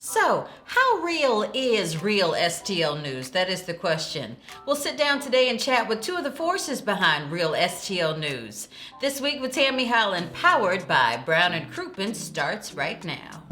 So, how real is Real STL News? That is the question. We'll sit down today and chat with two of the forces behind Real STL News. This week with Tammie Holland, powered by Brown & Crouppen, starts right now.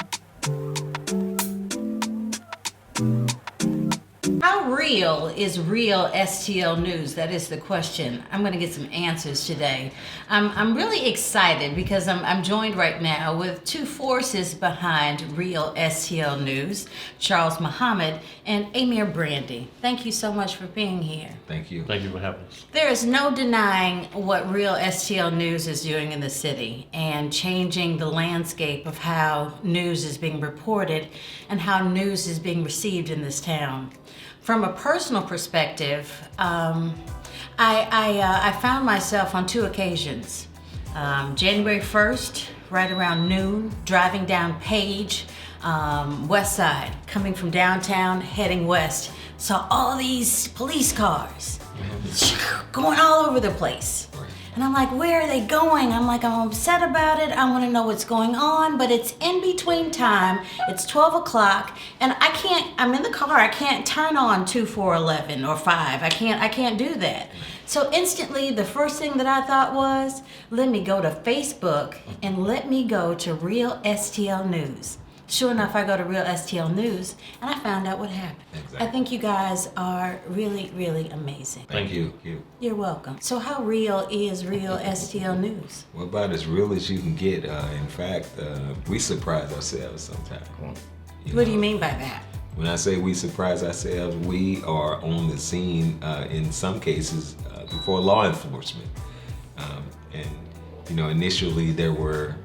How real is Real STL News? That is the question. I'm going to get some answers today. I'm really excited because I'm joined right now with two forces behind Real STL News, Charles Muhammad and Amir Brandy. Thank you so much for being here. Thank you. Thank you for having us. There is no denying what Real STL News is doing in the city and changing the landscape of how news is being reported and how news is being received in this town. From a personal perspective, I found myself on two occasions. January 1st, right around noon, driving down Page, west side, coming from downtown, heading west. Saw all these police cars going all over the place. And I'm like, where are they going? I'm upset about it. I want to know what's going on, but it's in between time. It's 12 o'clock, and I'm in the car. I can't turn on 2, 4, 11 or 5. I can't do that. So instantly, the first thing that I thought was, let me go to Facebook and let me go to Real STL News. Sure enough, I go to Real STL News, and I found out what happened. Exactly. I think you guys are really, really amazing. Thank you. You're welcome. So how real is Real STL News? Well, about as real as you can get. In fact, we surprise ourselves sometimes. What do you mean by that? When I say we surprise ourselves, we are on the scene in some cases before law enforcement. And initially there were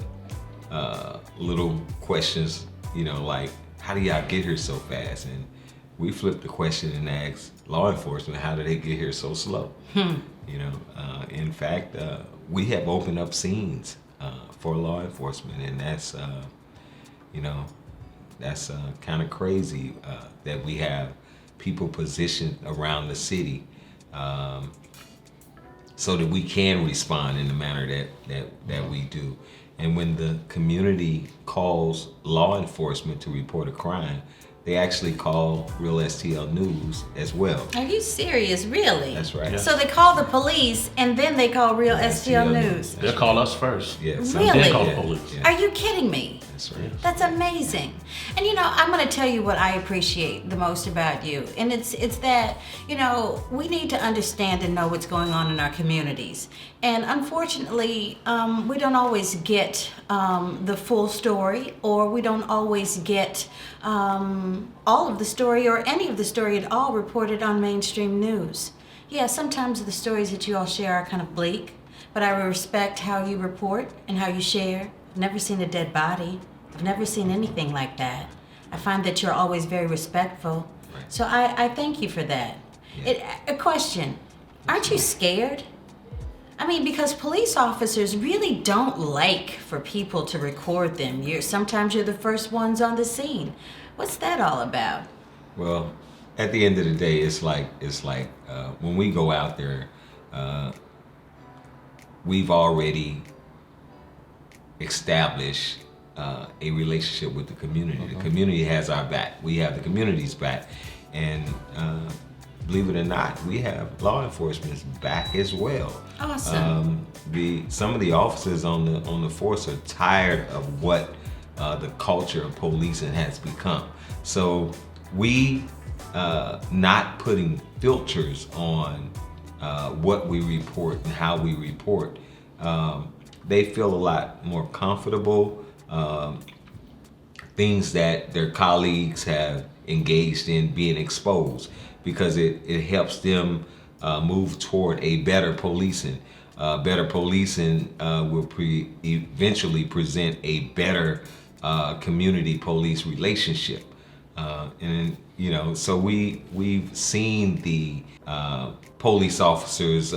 little questions, like, how do y'all get here so fast? And we flipped the question and asked law enforcement, how do they get here so slow? In fact, we have opened up scenes for law enforcement, and that's kind of crazy that we have people positioned around the city so that we can respond in the manner that we do. And when the community calls law enforcement to report a crime, they actually call Real STL News as well. Are you serious? Really? That's right. Yeah. So they call the police and then they call Real STL News. They'll call us first. Yeah, Really? Then call the police. Yeah. Are you kidding me? That's right. That's amazing. And I'm going to tell you what I appreciate the most about you. And it's that, we need to understand and know what's going on in our communities. And unfortunately, we don't always get the full story, or we don't always get all of the story or any of the story at all reported on mainstream news. Yeah, sometimes the stories that you all share are kind of bleak, but I respect how you report and how you share. I've never seen a dead body. I've never seen anything like that. I find that you're always very respectful. Right. So I thank you for that. Yeah. A question, aren't you scared? I mean, because police officers really don't like for people to record them. Sometimes you're the first ones on the scene. What's that all about? Well, at the end of the day, it's like when we go out there, we've already established a relationship with the community. The community has our back. We have the community's back, and believe it or not, we have law enforcement's back as well. Awesome. Some of the officers on the force are tired of what the culture of policing has become. So we not putting filters on what we report and how we report. They feel a lot more comfortable. Things that their colleagues have engaged in being exposed, because it helps them move toward a better policing. Better policing will eventually present a better community police relationship. So we've seen the police officers,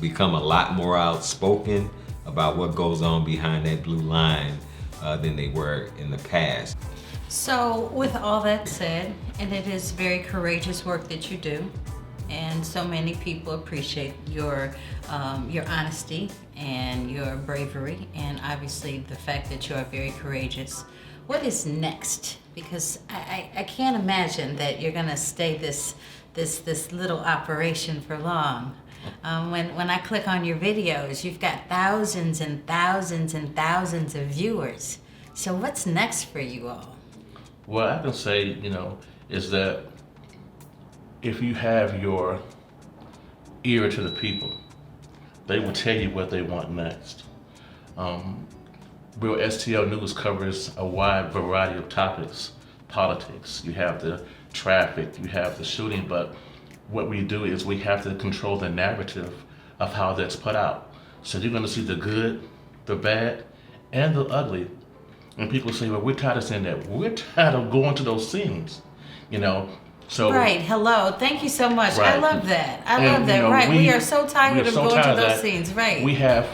become a lot more outspoken about what goes on behind that blue line than they were in the past. So with all that said, and it is very courageous work that you do, and so many people appreciate your honesty and your bravery, and obviously the fact that you are very courageous. What is next? Because I can't imagine that you're gonna stay this little operation for long. When I click on your videos, you've got thousands and thousands and thousands of viewers. So what's next for you all? What I can say, is that if you have your ear to the people, they will tell you what they want next. Real STL News covers a wide variety of topics. Politics, you have the traffic, you have the shooting, but what we do is we have to control the narrative of how that's put out. So you're gonna see the good, the bad, and the ugly. And people say, well, we're tired of saying that. We're tired of going to those scenes, So Right, hello, thank you so much. I Right. love that. I And, love that, right. We are so we tired are of so going to tired of those that. scenes, right. We have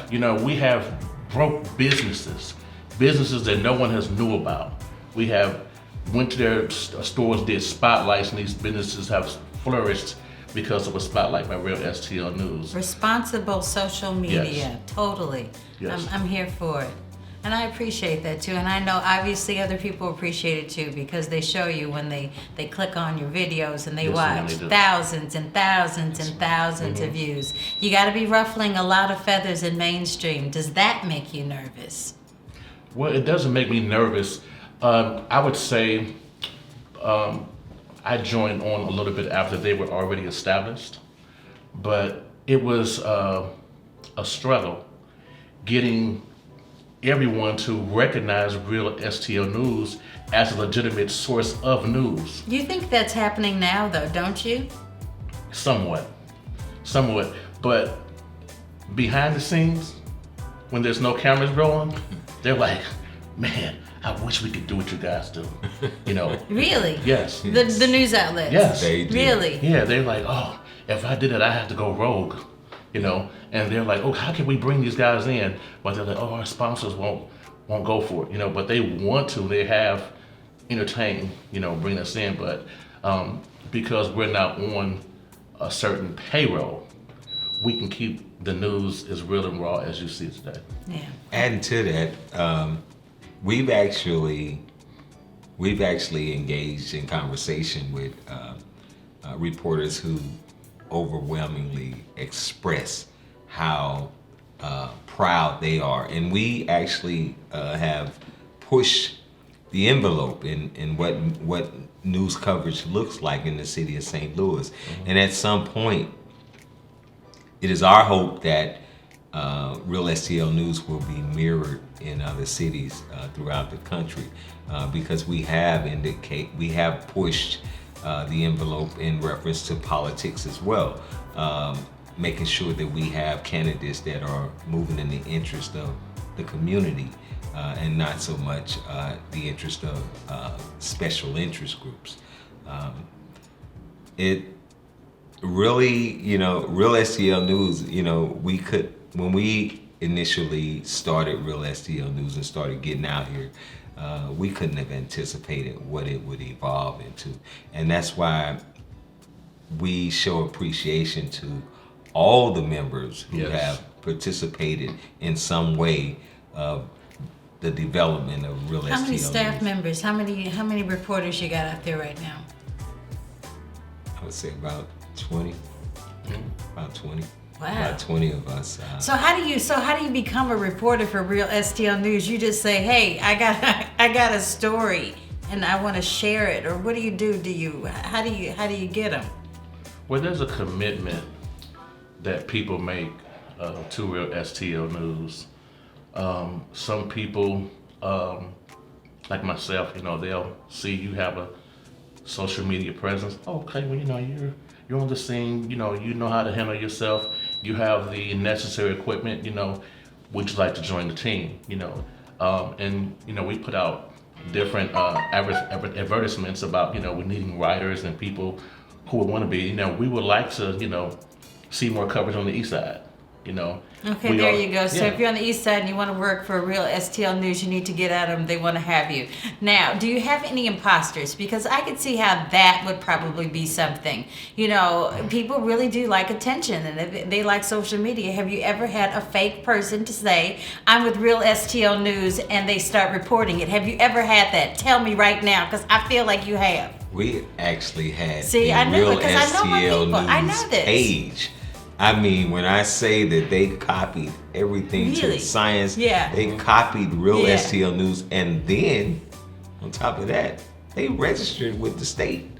broke businesses that no one has knew about. We have went to their stores, did spotlights, and these businesses have flourished because of a spotlight by Real STL News. Responsible social media, Yes. totally. Yes. I'm here for it. And I appreciate that too. And I know obviously other people appreciate it too because they show you when they click on your videos and they Yes, watch and they do. thousands and thousands and thousands of views. You got to be ruffling a lot of feathers in mainstream. Does that make you nervous? Well, it doesn't make me nervous. I would say I joined on a little bit after they were already established, but it was a struggle getting everyone to recognize Real STL News as a legitimate source of news. You think that's happening now though, don't you? Somewhat. But behind the scenes, when there's no cameras rolling, they're like, man, I wish we could do what you guys do. Really? Yes. The news outlets? Yes. They do. Really? Yeah, they're like, oh, if I did it, I have to go rogue, And they're like, oh, how can we bring these guys in? But they're like, oh, our sponsors won't go for it, But they want to. They have entertained, bring us in. But because we're not on a certain payroll, we can keep the news as real and raw as you see today. Yeah. Adding to that, we've actually engaged in conversation with reporters who overwhelmingly express how proud they are, and we actually have pushed the envelope in what news coverage looks like in the city of St. Louis. And at some point, it is our hope that Real STL News will be mirrored in other cities throughout the country, because we have pushed the envelope in reference to politics as well, making sure that we have candidates that are moving in the interest of the community and not so much the interest of special interest groups. It really, Real STL News, when we initially started Real STL News and started getting out here, we couldn't have anticipated what it would evolve into. And that's why we show appreciation to all the members who Yes. have participated in some way of the development of Real STL News. How many staff members? How many reporters you got out there right now? I would say about 20. About 20. Wow. About 20 of us. So how do you become a reporter for Real STL News? You just say, hey, I got a story and I want to share it, or what do you do? How do you get them? Well, there's a commitment that people make to Real STL News. Some people, like myself, they'll see you have a social media presence. Oh, okay, well, you're on the scene. You know how to handle yourself. You have the necessary equipment. Would you like to join the team? And we put out different advertisements about we're needing writers and people who would want to be. We would like to see more coverage on the east side. you know. Okay, there you go. So if you're on the east side and you want to work for Real STL News, you need to get at them. They want to have you. Now, do you have any imposters? Because I could see how that would probably be something. You know, people really do like attention and they like social media. Have you ever had a fake person to say, I'm with Real STL News, and they start reporting it? Have you ever had that? Tell me right now, because I feel like you have. We actually had I know, Real because I know my STL people. I know News this. page. I mean, when I say that they copied everything to Really? the science, Yeah. they copied Real Yeah. STL News, and then on top of that, they registered with the state.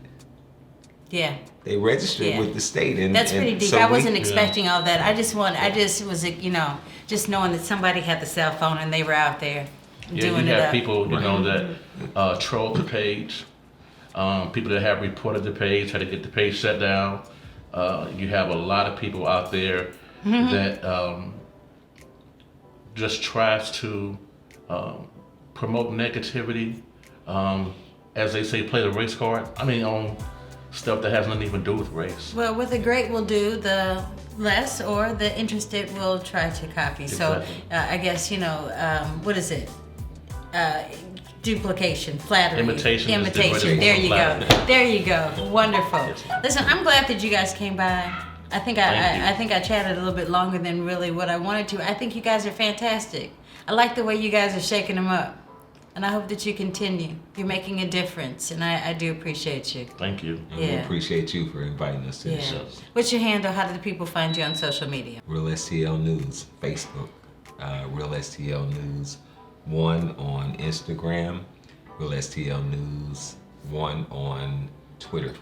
Yeah. They registered with the state, and that's pretty and deep. so I we- wasn't expecting all that. I just was, you know, just knowing that somebody had the cell phone and they were out there doing you it have up. people, you know, that troll the page. People that have reported the page, had to get the page shut down. You have a lot of people out there that just tries to promote negativity. As they say, play the race card. I mean, on stuff that has nothing even to do with race. Well, what the great will do, the less, or the interested will try to copy. Exactly. So I guess, you know, what is it? Duplication, flattery, Imitation is the greatest There form you of go. flattery. There you go. Wonderful. Yes. Listen, I'm glad that you guys came by. I think Thank you. I think I chatted a little bit longer than really what I wanted to. I think you guys are fantastic. I like the way you guys are shaking them up, and I hope that you continue. You're making a difference, and I do appreciate you. Thank you. And we appreciate you for inviting us to the show. What's your handle? How do the people find you on social media? Real STL News, Facebook, Real STL News 1 on Instagram, Real STL News 1 on Twitter.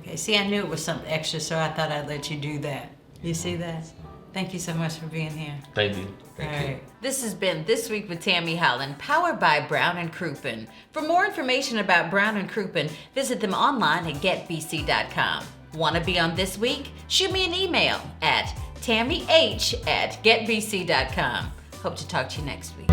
Okay, see, I knew it was something extra, so I thought I'd let you do that. You see that? Thank you so much for being here. Thank you. All right. This has been This Week with Tammie Holland, powered by Brown & Crouppen. For more information about Brown & Crouppen, visit them online at getbc.com. Want to be on This Week? Shoot me an email at tammyh@getbc.com. Hope to talk to you next week.